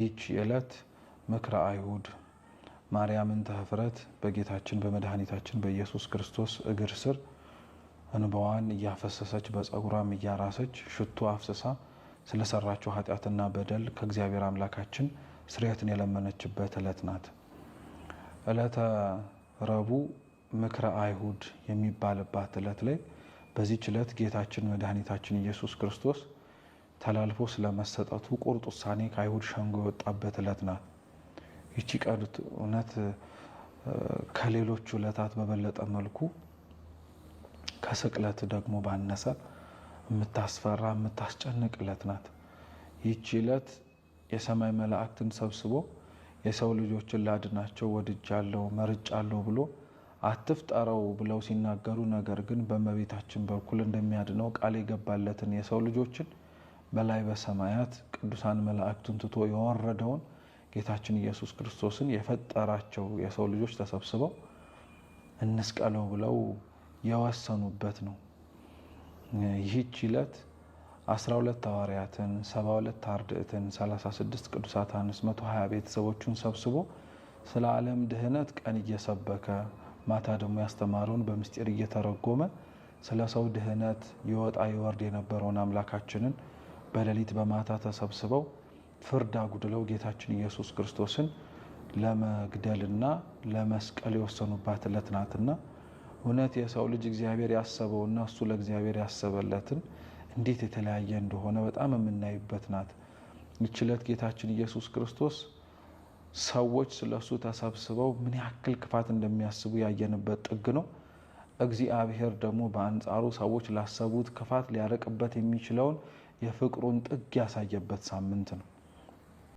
ይህች ዕለት ምክረ አይሁድ ማርያምን ተህፍረት በጌታችን በመድኃኒታችን በኢየሱስ ክርስቶስ እግር ስር እንባዋን እያፈሰሰች በጸጉሯም እያራሰች ሽቱ አፍስሳ ስለሰራችው ኃጢአትና በደል ከእግዚአብሔር አምላካችን ስርየትን የለመነችበት ዕለት ናት። ዕለተ ረቡዕ ምክረ አይሁድ የሚባልባት ዕለት ላይ በዚህች ዕለት ጌታችን መድኃኒታችን ኢየሱስ ክርስቶስ ተላልፎ ስለመሰጠቱ ቁርጥ ውሳኔ ከአይሁድ ሸንጎ የወጣበት ዕለት ናት። ይቺ ቀን እውነት ከሌሎቹ ዕለታት በበለጠ መልኩ ከስቅለት ደግሞ ባነሰ የምታስፈራ የምታስጨንቅ ዕለት ናት። ይቺ ዕለት የሰማይ መላእክትን ሰብስቦ የሰው ልጆችን ላድናቸው ወድጃለሁ መርጫለሁ ብሎ አትፍጠረው ብለው ሲናገሩ፣ ነገር ግን በእመቤታችን በኩል እንደሚያድነው ቃል የገባለትን የሰው ልጆችን በላይ በሰማያት ቅዱሳን መላእክቱን ትቶ የወረደውን ጌታችን ኢየሱስ ክርስቶስን የፈጠራቸው የሰው ልጆች ተሰብስበው እንስቀለው ብለው የወሰኑበት ነው። ይህች ዕለት 12 ሐዋርያትን 72 አርድእትን 36 ቅዱሳት አንስት 120 ቤተሰቦቹን ሰብስቦ ስለ ዓለም ድህነት ቀን እየሰበከ ማታ ደግሞ ያስተማረውን በምስጢር እየተረጎመ ስለ ሰው ድህነት ይወጣ ይወርድ የነበረውን አምላካችንን በሌሊት በማታ ተሰብስበው ፍርድ አጉድለው ጌታችን ኢየሱስ ክርስቶስን ለመግደልና ለመስቀል የወሰኑባት ዕለት ናትና እውነት የሰው ልጅ እግዚአብሔር ያሰበውና እሱ ለእግዚአብሔር ያሰበለትን እንዴት የተለያየ እንደሆነ በጣም የምናይበት ናት። ይህች ዕለት ጌታችን ኢየሱስ ክርስቶስ ሰዎች ስለሱ ተሰብስበው ምን ያክል ክፋት እንደሚያስቡ ያየንበት ጥግ ነው። እግዚአብሔር ደግሞ በአንጻሩ ሰዎች ላሰቡት ክፋት ሊያርቅበት የሚችለውን የፍቅሩን ጥግ ያሳየበት ሳምንት ነው።